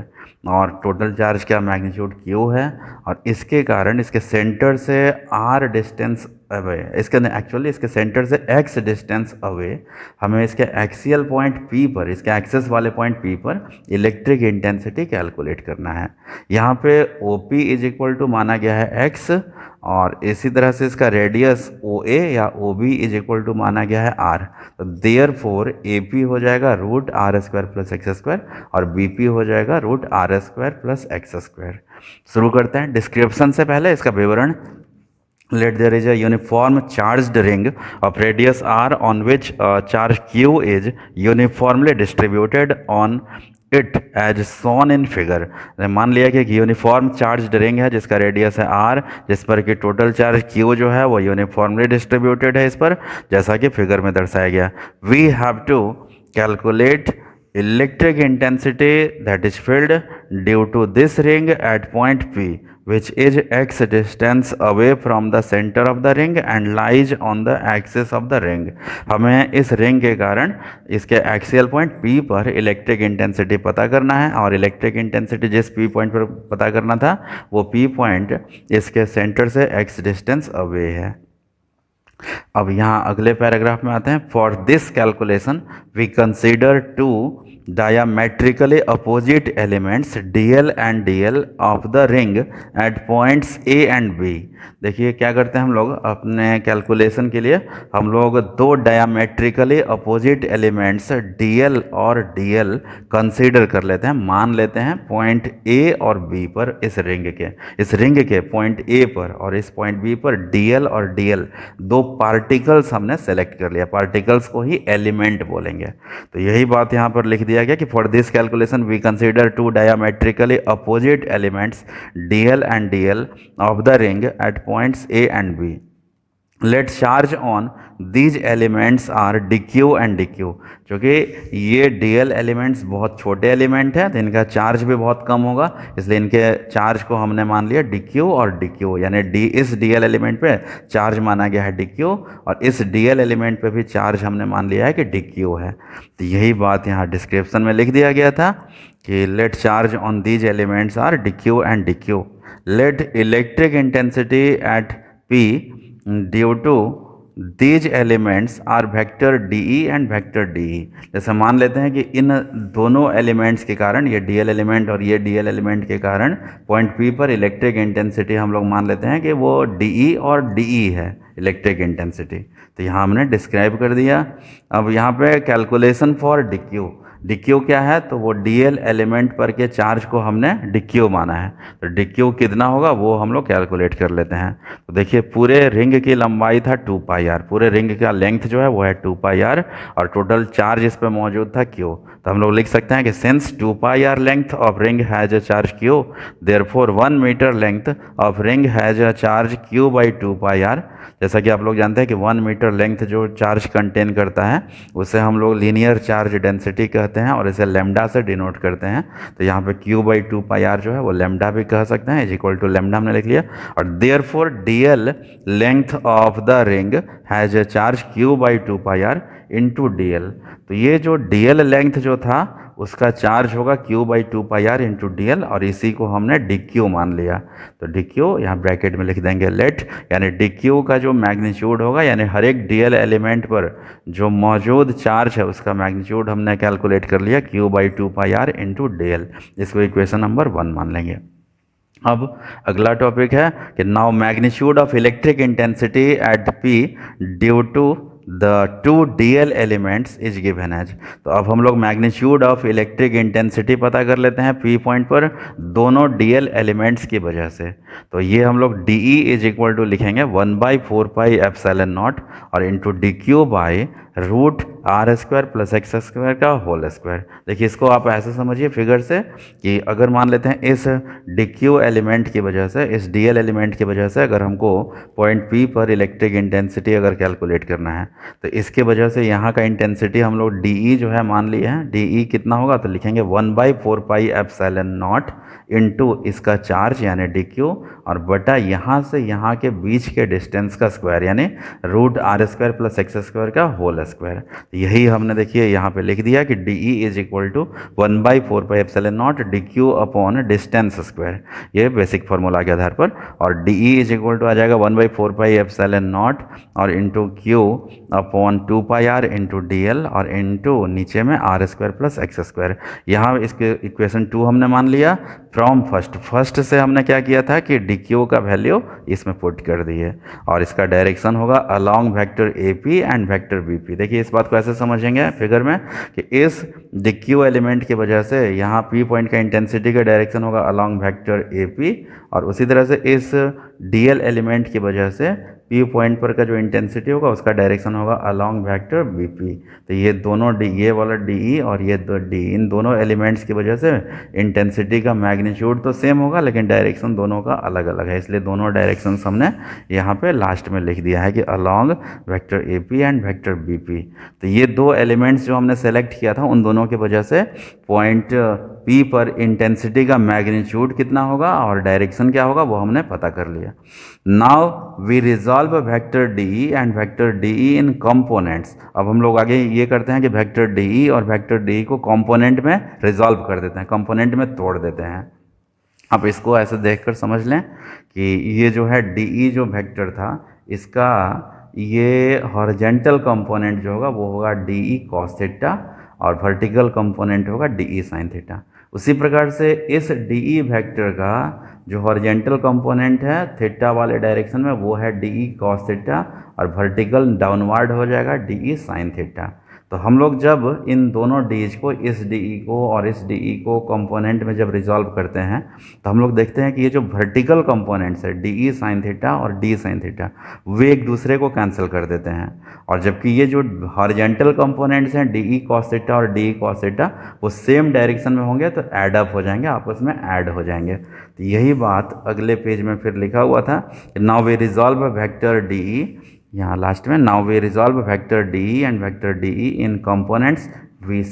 [SPEAKER 1] और टोटल चार्ज का मैग्नीट्यूड Q है, और इसके कारण इसके सेंटर से R डिस्टेंस अवे, इसके सेंटर से x डिस्टेंस अवे हमें इसके एक्सियल पॉइंट P पर, इसके एक्सेस वाले पॉइंट P पर इलेक्ट्रिक इंटेंसिटी कैलकुलेट करना है। यहाँ पे OP इज इक्वल टू माना गया है x, और इसी तरह से इसका रेडियस OA या OB इज इक्वल टू माना गया है r। तो देयरफॉर AP हो जाएगा √r² प्लस x² और BP हो जाएगा √r² प्लस x²। शुरू करते हैं डिस्क्रिप्शन से पहले इसका विवरण। let there is a uniform charged ring of radius r on which charge q is uniformly distributed on it as shown in figure. मान लिया कि एक यूनिफॉर्म चार्ज रिंग है जिसका रेडियस है आर, जिस पर कि टोटल चार्ज क्यू जो है वो यूनिफॉर्मली डिस्ट्रीब्यूटेड है इस पर, जैसा कि फिगर में दर्शाया गया। We have to calculate electric intensity that is filled due to this ring at point P, which is x distance away from the center of the ring and lies on the axis of the ring। हमें इस ring के कारण इसके axial point P पर electric intensity पता करना है, और इलेक्ट्रिक इंटेंसिटी जिस P पॉइंट पर पता करना था वो P पॉइंट इसके सेंटर से x डिस्टेंस अवे है। अब यहाँ अगले पैराग्राफ में आते हैं। For this calculation we consider two diametrically opposite elements dl and dl of the ring at points A and B। देखिए क्या करते हैं हम लोग अपने कैलकुलेशन के लिए, हम लोग दो डायमेट्रिकली अपोजिट एलिमेंट्स dl और dl कंसीडर कर लेते हैं, मान लेते हैं पॉइंट A और B पर, इस रिंग के पॉइंट A पर और इस पॉइंट B पर dl और dl दो पार्टिकल्स हमने सेलेक्ट कर लिया, पार्टिकल्स को ही एलिमेंट बोलेंगे। तो यही बात यहाँ पर लिख दिया गया कि for this calculation we consider two diametrically opposite elements dl and dl of the ring at points A and B। Let charge on these elements are dq and dq। क्योंकि ये dl एलिमेंट्स बहुत छोटे element हैं तो इनका charge भी बहुत कम होगा, इसलिए इनके चार्ज को हमने मान लिया dq और dq, यानी इस dl एलिमेंट पे चार्ज माना गया है dq और इस dl एलिमेंट पे भी चार्ज हमने मान लिया है कि dq है। तो यही बात यहाँ डिस्क्रिप्शन में लिख दिया गया था कि let charge on these elements are dq and dq। Let electric intensity at P due to these elements are vector DE and vector DE। जैसे मान लेते हैं कि इन दोनों एलिमेंट्स के कारण, ये DL एलिमेंट और ये DL एलिमेंट के कारण पॉइंट P पर इलेक्ट्रिक इंटेंसिटी हम लोग मान लेते हैं कि वो DE और DE है इलेक्ट्रिक इंटेंसिटी। तो यहाँ हमने डिस्क्राइब कर दिया। अब यहाँ पे कैलकुलेशन फॉर DQ, DQ क्या है, तो वो DL एलिमेंट पर के चार्ज को हमने DQ माना है, तो DQ कितना होगा वो हम लोग कैलकुलेट कर लेते हैं। तो देखिए पूरे रिंग की लंबाई था 2πr, पूरे रिंग का लेंथ जो है वो है 2πr और टोटल चार्ज इस पर मौजूद था Q। तो हम लोग लिख सकते हैं कि since 2πr length of ring has a charge Q, therefore 1 metre length of ring has a charge Q by 2πr। जैसा कि आप लोग जानते हैं कि 1 मीटर लेंथ जो चार्ज कंटेन करता है उसे हम लोग लीनियर चार्ज डेंसिटी कहते हैं और इसे लेमडा से डिनोट करते हैं। तो यहाँ पे Q बाई 2πr जो है वो लेमडा भी कह सकते हैं, इज इक्वल टू लेमडा हमने लिख लिया। और therefore DL length of the ring has a charge Q by 2πr into DL। तो ये जो DL लेंथ जो था उसका चार्ज होगा Q by 2πr into DL और इसी को हमने DQ मान लिया। तो DQ यहाँ ब्रैकेट में लिख देंगे लेट, यानी DQ का जो मैग्नीट्यूड होगा, यानी हर एक DL एलिमेंट पर जो मौजूद चार्ज है उसका मैग्नीट्यूड हमने कैलकुलेट कर लिया Q by 2πr into DL। इसको इक्वेशन नंबर 1 मान लेंगे। अब अगला टॉपिक है कि now magnitude of electric intensity at P due to the two DL elements is given as. तो अब हम लोग मैग्नीट्यूड ऑफ इलेक्ट्रिक इंटेंसिटी पता कर लेते हैं P पॉइंट पर दोनों DL एलिमेंट्स की वजह से। तो ये हम लोग DE इज इक्वल टू लिखेंगे 1/4πε0 और into DQ by root r² plus x² का होल स्क्वायर। देखिए इसको आप ऐसे समझिए फिगर से कि अगर मान लेते हैं इस DQ एलिमेंट की वजह से, इस DL एलिमेंट की वजह से अगर हमको पॉइंट P पर इलेक्ट्रिक इंटेंसिटी अगर कैलकुलेट करना है तो इसके वजह से यहाँ का इंटेंसिटी हम लोग DE जो है मान लिए हैं। DE कितना होगा तो लिखेंगे 1/4πε0 इंटू इसका चार्ज यानी DQ और बटा यहाँ से यहाँ के बीच के डिस्टेंस का स्क्वायर यानी रूट r² प्लस x² का होल स्क्वायर। यही हमने देखिए यहाँ पे लिख दिया कि DE is equal to 1/4πε0 DQ upon distance square, ये बेसिक फार्मूला के आधार पर। और DE इज इक्वल टू आ जाएगा 1/4πε0 और into Q upon 2πr into DL और इंटू नीचे में r² प्लस x²। यहाँ इसके इक्वेशन 2 हमने मान लिया फ्रॉम फर्स्ट से हमने क्या किया था कि DQ का वैल्यू इसमें पुट कर दिए और इसका डायरेक्शन होगा along vector AP and vector BP। देखिए इस बात को ऐसे समझेंगे फिगर में कि इस DQ एलिमेंट की वजह से यहाँ P पॉइंट का इंटेंसिटी का डायरेक्शन होगा अलोंग वेक्टर AP और उसी तरह से इस डीएल एलिमेंट की वजह से पी पॉइंट पर का जो इंटेंसिटी होगा उसका डायरेक्शन होगा अलोंग वेक्टर बीपी। तो ये दोनों डी, ये वाला डीई और ये दो डी, इन दोनों एलिमेंट्स की वजह से इंटेंसिटी का मैग्नीट्यूड तो सेम होगा लेकिन डायरेक्शन दोनों का अलग अलग है, इसलिए दोनों डायरेक्शंस हमने यहाँ पे लास्ट में लिख दिया है कि along vector A P and vector B P. तो ये दो एलिमेंट्स जो हमने सेलेक्ट किया था उन दोनों की वजह से पॉइंट पी पर इंटेंसिटी का मैग्नीट्यूड कितना होगा और डायरेक्शन क्या होगा वो हमने पता कर लिया। Now we resolve vector D and vector D in components. अब हम लोग आगे ये करते हैं कि वेक्टर डी और वेक्टर डी को कंपोनेंट में रिजॉल्व कर देते हैं, कंपोनेंट में तोड़ देते हैं। आप इसको ऐसे देखकर समझ लें कि ये जो है डी जो वेक्टर था इसका ये हॉरिजेंटल कंपोनेंट जो होगा वो होगा डी कॉस थीटा और वर्टिकल कंपोनेंट होगा डी साइन थीटा। उसी प्रकार से इस डी वेक्टर का जो हॉरिजेंटल कंपोनेंट है थीटा वाले डायरेक्शन में वो है डी कॉस थीटा और वर्टिकल डाउनवर्ड हो जाएगा डी साइन थीटा। तो हम लोग जब इन दोनों डीज को, इस डी को और इस डी को कंपोनेंट में जब रिजॉल्व करते हैं तो हम लोग देखते हैं कि ये जो वर्टिकल कंपोनेंट्स है डी साइन थीटा और डी साइन थीटा वे एक दूसरे को कैंसिल कर देते हैं, और जबकि ये जो हॉरिजेंटल कंपोनेंट्स हैं डी कॉस थीटा और डी कॉस थीटा वो सेम डायरेक्शन में होंगे तो ऐड अप हो जाएंगे, आपस में ऐड हो जाएंगे। तो यही बात अगले पेज में फिर लिखा हुआ था, now we resolve vector D, यहाँ लास्ट में now we resolve vector D and vector D in components we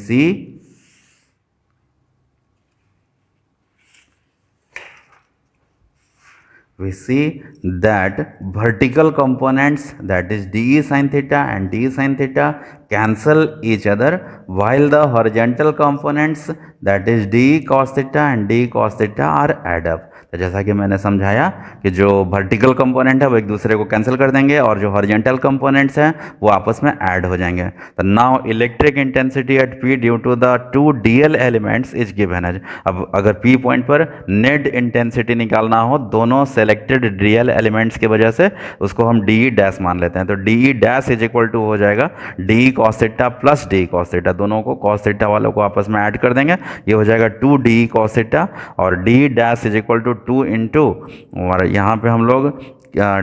[SPEAKER 1] see that vertical components, that is d sin theta and d sin theta, cancel each other, while the horizontal components, that is d cos theta and d cos theta, are add up। तो जैसा कि मैंने समझाया कि जो vertical component है वो एक दूसरे को कैंसिल कर देंगे और जो हॉरिजेंटल कंपोनेंट्स हैं वो आपस में ऐड हो जाएंगे। तो now electric intensity at P due to the two DL elements is given as. अब अगर पी पॉइंट पर नेट इंटेंसिटी निकालना हो दोनों सेलेक्टेड डीएल एलिमेंट्स की वजह से उसको हम डी डैश मान लेते हैं। तो D dash is equal to हो जाएगा D cos theta plus D cos theta, दोनों को कॉस थीटा वालों को आपस में ऐड कर देंगे, ये हो जाएगा 2d कॉस थीटा, और D dash is equal to 2 into, और यहाँ पे हम लोग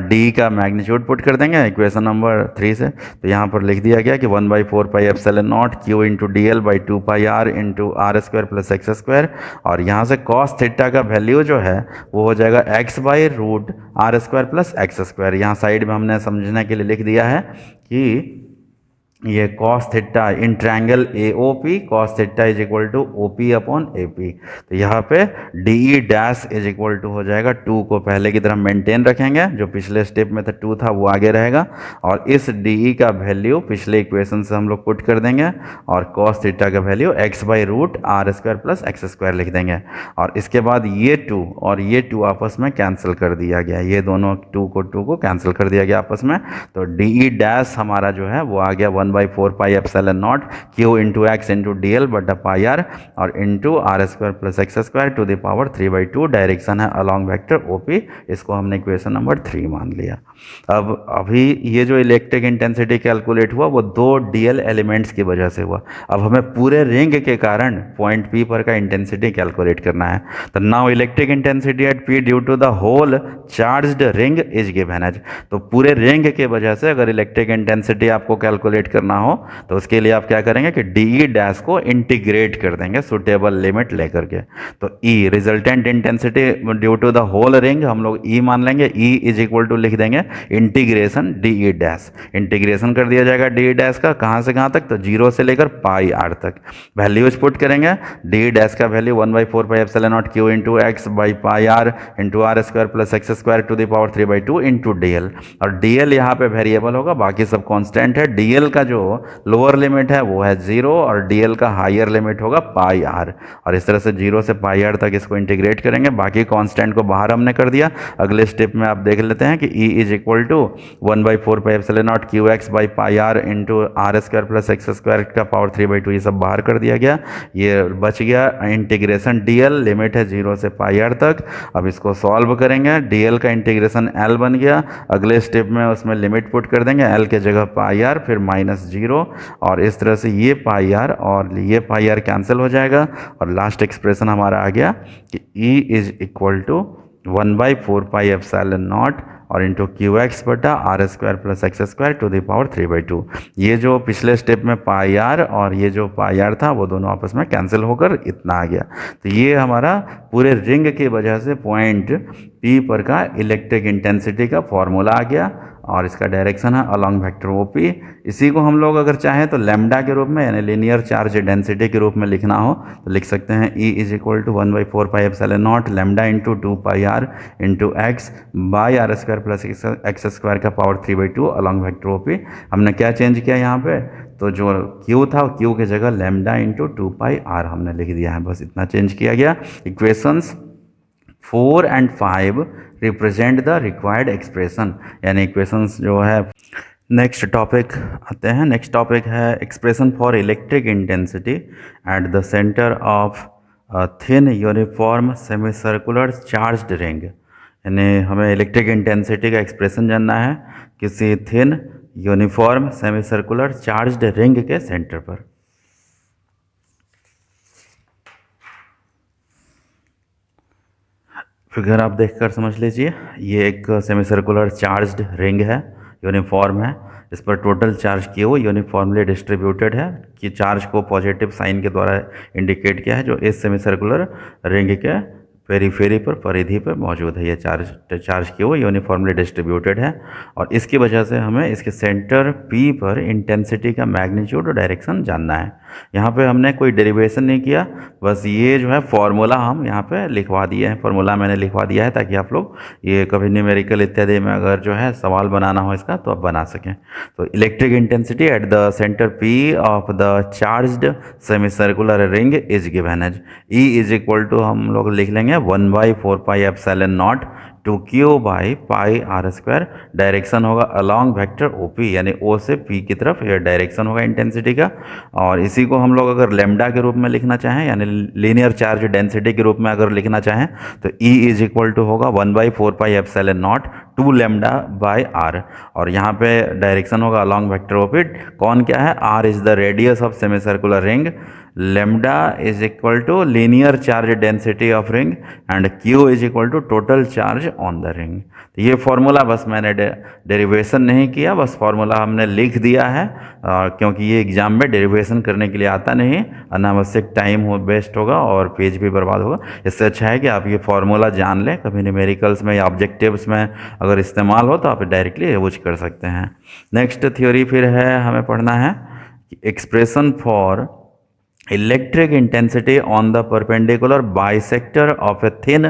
[SPEAKER 1] डी का मैग्नीट्यूड पुट कर देंगे इक्वेशन नंबर 3 से। तो यहाँ पर लिख दिया गया कि 1/4 pi epsilon not Q into D L by 2 pi R into R square plus X square, और यहाँ से कॉस थीटा का वैल्यू जो है वो हो जाएगा X by root R square plus X square. यहाँ साइड में हमने समझने के लिए लिख दिया है कि ये cos theta in triangle A O P, cos theta is equal to O P upon A P. तो यहाँ पे D dash is equal to हो जाएगा 2 को पहले की तरह मेंटेन रखेंगे, जो पिछले स्टेप में था 2 था वो आगे रहेगा, और इस डी का वैल्यू पिछले इक्वेशन से हम लोग पुट कर देंगे और कॉस थीटा का value X by root R square plus X square लिख देंगे। और इसके बाद ये 2 और ये 2 आपस में कैंसिल कर दिया गया, ये दोनों 2 को कैंसिल कर दिया गया आपस में। तो डी डैश हमारा जो है वो आ गया 1/4 pi epsilon not Q into X into D L बटा पाई आर और into R square plus X square to the power 3/2। Direction है अलॉन्ग वेक्टर ओपी, इसको हमने इक्वेशन नंबर 3 मान लिया। अब अभी ये जो इलेक्ट्रिक इंटेंसिटी कैलकुलेट हुआ वो 2 डीएल एलिमेंट्स की वजह से हुआ। अब हमें पूरे रिंग के कारण पॉइंट पी पर का इंटेंसिटी कैलकुलेट करना है। तो now electric intensity at P due to the whole charged ring is given as. तो पूरे रिंग के वजह से अगर इलेक्ट्रिक इंटेंसिटी आपको कैलकुलेट करना हो तो उसके लिए आप क्या करेंगे कि डी डैश को इंटीग्रेट कर देंगे सुटेबल लिमिट लेकर के। तो ई resultant intensity due to the whole ring हम लोग ई मान लेंगे, ई इज इक्वल टू लिख देंगे integration D E dash. Integration कर दिया जाएगा डी डैश का कहाँ से कहाँ तक, तो 0 से लेकर पाई आर तक। वैल्यूज पुट करेंगे, डी डैश का value 1/4 pi epsilon not Q into X by pi R into R square plus X square to the power 3/2 into D L. और डी एल यहाँ पे वेरिएबल होगा, बाकी सब constant है। डी एल का जो लोअर लिमिट है वो है 0 और डी एल का हायर लिमिट होगा पाई आर। और इस तरह से 0 से पाई आर तक इसको इंटीग्रेट करेंगे, बाकी कांस्टेंट को बाहर हमने कर दिया। अगले स्टेप में आप देख लेते हैं कि E is equal to 1/4 pi epsilon not Q X by pi R into R square plus X square का पावर 3/2, ये सब बाहर कर दिया गया। ये बच गया इंटीग्रेशन डी एल, लिमिट है 0 से पाई आर तक। अब इसको सॉल्व करेंगे, डी एल का इंटीग्रेशन एल बन गया। अगले स्टेप में उसमें लिमिट पुट कर देंगे, एल के जगह पाई आर फिर -0, और इस तरह से ये पाई आर और ये पाई आर कैंसिल हो जाएगा। और लास्ट एक्सप्रेशन हमारा आ गया कि E इज इक्वल टू 1/4πε0 और इंटू क्यू एक्स बटा R square plus X square to the power 3/2। ये जो पिछले स्टेप में पाई आर और ये जो पाई आर था वो दोनों आपस में कैंसिल होकर इतना आ गया। तो ये हमारा पूरे रिंग की वजह से पॉइंट पी पर का इलेक्ट्रिक इंटेंसिटी का फॉर्मूला आ गया और इसका डायरेक्शन है अलॉन्ग वेक्टर ओपी। इसी को हम लोग अगर चाहें तो लैम्डा के रूप में यानी लीनियर चार्ज डेंसिटी के रूप में लिखना हो तो लिख सकते हैं E is equal to 1/4πε0 lambda into 2πr into X by R square plus X square का पावर 3/2 अलॉन्ग वेक्टर ओपी। हमने क्या चेंज किया यहाँ पे, तो जो Q था Q की जगह लैम्डा इंटू 2πr हमने लिख दिया है, बस इतना चेंज किया गया। Equations 4 and 5 represent the required expression, यानी इक्वेशंस जो है। नेक्स्ट टॉपिक आते हैं। नेक्स्ट टॉपिक है expression for electric intensity at the centre of thin uniform semi circular charged ring. यानी हमें इलेक्ट्रिक इंटेंसिटी का एक्सप्रेशन जानना है किसी thin uniform semi circular charged ring के सेंटर पर। फिगर आप देखकर समझ लीजिए, ये एक सेमी सर्कुलर चार्ज्ड रिंग है, यूनिफॉर्म है। इस पर total charge Q uniformly distributed है कि चार्ज को पॉजिटिव साइन के द्वारा इंडिकेट किया है, जो इस सेमी सर्कुलर रिंग के पेरीफेरी पर परिधि पर मौजूद है। ये चार्ज Q यूनिफॉर्मली डिस्ट्रीब्यूटेड है और इसकी वजह से हमें इसके सेंटर P पर इंटेंसिटी का मैग्नीट्यूड और डायरेक्शन जानना है। यहाँ पे हमने कोई डेरिवेशन नहीं किया, बस ये जो है फॉर्मूला हम यहाँ पे लिखवा दिए हैं। फॉर्मूला मैंने लिखवा दिया है ताकि आप लोग ये कभी न्यूमेरिकल इत्यादि में अगर जो है सवाल बनाना हो इसका तो आप बना सकें। तो electric intensity at the centre P of the charged semi circular ring is given as E is equal to हम लोग लिख लेंगे 1/4πε0 two Q by pi R square. Direction होगा अलॉन्ग वेक्टर OP, यानी O से P की तरफ ये डायरेक्शन होगा इंटेंसिटी का। और इसी को हम लोग अगर लैम्डा के रूप में लिखना चाहें यानी लीनियर चार्ज डेंसिटी के रूप में अगर लिखना चाहें तो E इज इक्वल टू होगा 1/4πε0 टू लैम्डा बाई आर। और यहाँ पे डायरेक्शन होगा अलॉन्ग वेक्टर OP। कौन क्या है, R is the radius of semi circular ring, lambda is equal to linear charge density of ring and Q is equal to total charge on the ring। तो ये formula बस मैंने derivation नहीं किया, बस फॉर्मूला हमने लिख दिया है क्योंकि ये एग्जाम में डेरिवेशन करने के लिए आता नहीं, अनावश्यक टाइम हो वेस्ट होगा और पेज भी बर्बाद होगा। इससे अच्छा है कि आप ये फॉर्मूला जान लें, कभी न्यूमेरिकल्स में या ऑब्जेक्टिव्स में अगर इस्तेमाल हो तो आप डायरेक्टली यूज कर सकते हैं। नेक्स्ट थ्योरी फिर है हमें पढ़ना है expression for electric intensity on the perpendicular bisector of a thin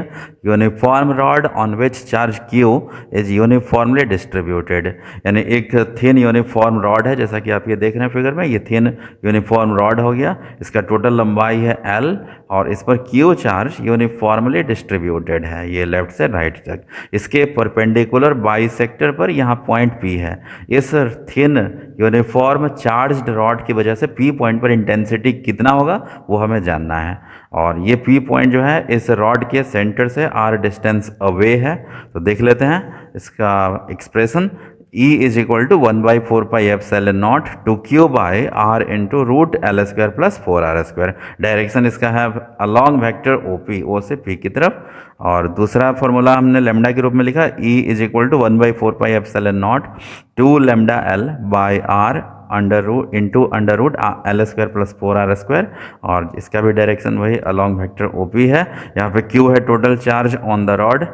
[SPEAKER 1] uniform rod on which charge Q is uniformly distributed। यानी एक थिन यूनिफॉर्म रॉड है, जैसा कि आप ये देख रहे हैं फिगर में, ये थिन यूनिफॉर्म रॉड हो गया, इसका टोटल लंबाई है L और इस पर Q चार्ज यूनिफॉर्मली डिस्ट्रीब्यूटेड है, ये लेफ्ट से राइट तक। इसके परपेंडिकुलर बाइसेक्टर पर यहाँ पॉइंट P है। इस थिन यूनिफॉर्म चार्ज्ड रॉड की वजह से P पॉइंट पर इंटेंसिटी कितना होगा वो हमें जानना है। और ये P पॉइंट जो है इस रॉड के सेंटर से R डिस्टेंस अवे है। तो देख लेते हैं इसका expression. E is equal to 1/4πε0 two Q by R into root L square plus 4R square. Direction इसका है अलॉन्ग वेक्टर OP, O से P की तरफ। और दूसरा फॉर्मूला हमने लैम्डा के रूप में लिखा, E is equal to 1/4πε0 two lambda L by R under root L square plus 4R square. और इसका भी डायरेक्शन वही अलॉन्ग वेक्टर OP है। यहाँ पे Q है total charge on the rod,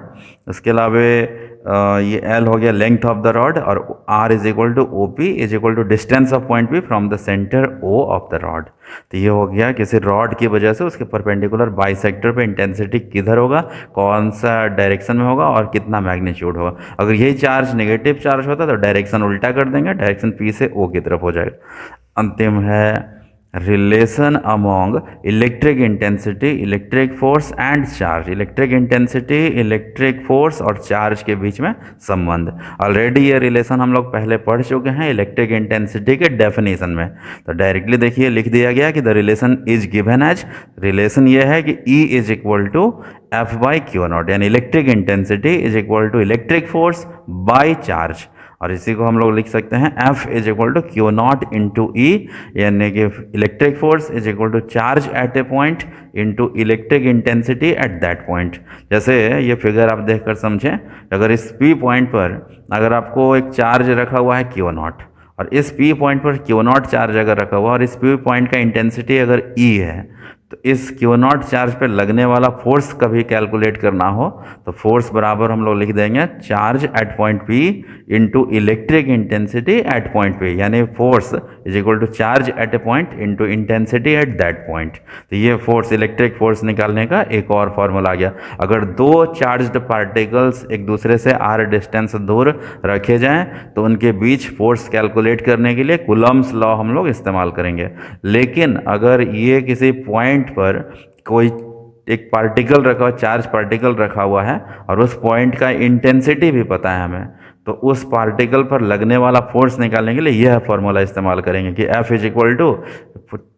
[SPEAKER 1] उसके अलावा ये L हो गया लेंथ ऑफ द रॉड और R is equal to OP is equal to distance of point P from the centre O of the rod. तो ये हो गया किसी रॉड की वजह से उसके परपेंडिकुलर बाइसेक्टर पे इंटेंसिटी किधर होगा, कौन सा डायरेक्शन में होगा और कितना मैग्नीट्यूड होगा। अगर यही चार्ज नेगेटिव चार्ज होता तो डायरेक्शन उल्टा कर देंगे, डायरेक्शन P से O की तरफ हो जाएगा। अंतिम है relation among electric intensity, electric force and charge. Electric intensity, electric force और चार्ज के बीच में संबंध। ऑलरेडी ये रिलेशन हम लोग पहले पढ़ चुके हैं इलेक्ट्रिक इंटेंसिटी के डेफिनेशन में। तो डायरेक्टली देखिए लिख दिया गया कि the relation is given as, relation ये है कि E is equal to F by Q not, यानी electric intensity is equal to electric force by charge. और इसी को हम लोग लिख सकते हैं F is equal to Q naught into E, यानी कि electric force is equal to charge at a point into electric intensity at that point. जैसे ये फिगर आप देखकर समझें, अगर इस P पॉइंट पर अगर आपको एक चार्ज रखा हुआ है क्यू नॉट, और इस P पॉइंट पर क्यू नॉट चार्ज अगर रखा हुआ और इस P पॉइंट का इंटेंसिटी अगर E है, तो इस क्यू नॉट चार्ज पे लगने वाला फोर्स कभी कैलकुलेट करना हो तो फोर्स बराबर हम लोग लिख देंगे charge at point P into electric intensity at point P, यानी force is equal to charge at a point into intensity at that point. तो ये फोर्स, इलेक्ट्रिक फोर्स निकालने का एक और फॉर्मूला आ गया। अगर दो चार्ज्ड पार्टिकल्स एक दूसरे से r डिस्टेंस दूर रखे जाएं तो उनके बीच फोर्स कैलकुलेट करने के लिए कूलम्ब्स लॉ हम लोग इस्तेमाल करेंगे। लेकिन अगर ये किसी पॉइंट पर कोई एक पार्टिकल रखा हुआ, चार्ज पार्टिकल रखा हुआ है और उस पॉइंट का इंटेंसिटी भी पता है हमें, तो उस पार्टिकल पर लगने वाला फोर्स निकालने के लिए यह फॉर्मूला इस्तेमाल करेंगे कि F is equal to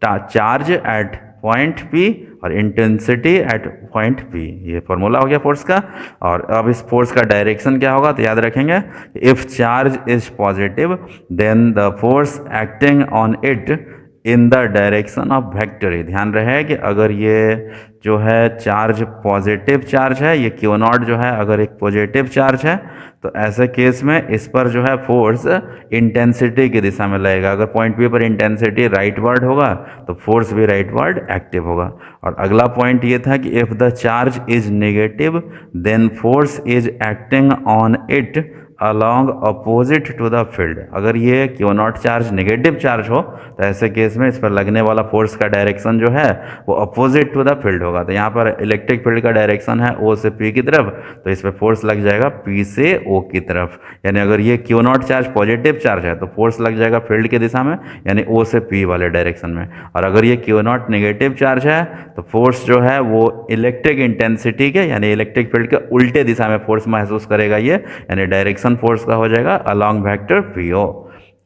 [SPEAKER 1] charge at point P और इंटेंसिटी एट पॉइंट P। ये फॉर्मूला हो गया फोर्स का। और अब इस फोर्स का डायरेक्शन क्या होगा, तो याद रखेंगे, if charge is positive then the force acting on it in the direction of vector. ध्यान रहे कि अगर ये जो है चार्ज पॉजिटिव चार्ज है, ये क्यू नॉट जो है अगर एक पॉजिटिव चार्ज है, तो ऐसे केस में इस पर जो है फोर्स इंटेंसिटी की दिशा में लगेगा। अगर पॉइंट P पर इंटेंसिटी राइटवर्ड होगा तो फोर्स भी राइटवर्ड एक्टिव होगा। और अगला पॉइंट ये था कि if the charge is negative then force is acting on it along opposite to the field. अगर ये Q naught charge negative charge हो तो ऐसे केस में इस पर लगने वाला फोर्स का डायरेक्शन जो है वो अपोजिट टू द फील्ड होगा। तो यहाँ पर इलेक्ट्रिक फील्ड का डायरेक्शन है O से P की तरफ, तो इस पर फोर्स लग जाएगा P से O की तरफ। यानी अगर ये Q naught charge positive charge है तो फोर्स लग जाएगा फील्ड की दिशा में, यानी O से P वाले डायरेक्शन में। और अगर ये क्यू नॉट नेगेटिव चार्ज है तो फोर्स जो है वो इलेक्ट्रिक इंटेंसिटी के, यानी इलेक्ट्रिक फील्ड के उल्टे दिशा में फोर्स महसूस करेगा ये, यानी डायरेक्शन फोर्स का हो जाएगा अलोंग वेक्टर PO।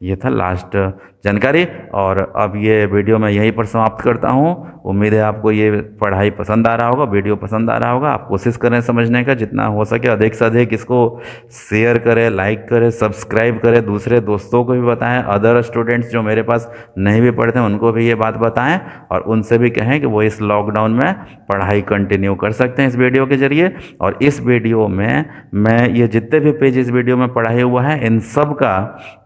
[SPEAKER 1] ये था लास्ट जानकारी। और अब ये वीडियो मैं यहीं पर समाप्त करता हूँ। उम्मीद है आपको ये पढ़ाई पसंद आ रहा होगा, वीडियो पसंद आ रहा होगा। आप कोशिश करें समझने का, जितना हो सके अधिक से अधिक इसको शेयर करें, लाइक करें, सब्सक्राइब करें, दूसरे दोस्तों को भी बताएं, अदर स्टूडेंट्स जो मेरे पास नहीं भी पढ़ते हैं उनको भी ये बात बताएं और उनसे भी कहें कि वो इस लॉकडाउन में पढ़ाई कंटिन्यू कर सकते हैं इस वीडियो के जरिए। और इस वीडियो में मैं ये जितने भी पेज इस वीडियो में पढ़ाए हुआ है इन सब का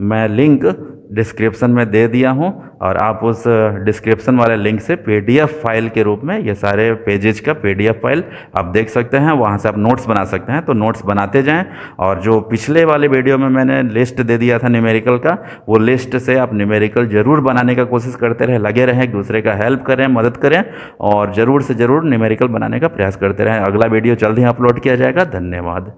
[SPEAKER 1] मैं लिंक डिस्क्रिप्शन में दे दिया हूं, और आप उस डिस्क्रिप्शन वाले लिंक से PDF फाइल के रूप में ये सारे पेजेज का PDF फाइल आप देख सकते हैं। वहां से आप नोट्स बना सकते हैं, तो नोट्स बनाते जाएं। और जो पिछले वाले वीडियो में मैंने लिस्ट दे दिया था न्यूमेरिकल का, वो लिस्ट से आप न्यूमेरिकल जरूर बनाने का कोशिश करते रहे, लगे रहें, एक दूसरे का हेल्प करें, मदद करें और ज़रूर से ज़रूर न्यूमेरिकल बनाने का प्रयास करते रहें। अगला वीडियो जल्द ही अपलोड किया जाएगा। धन्यवाद।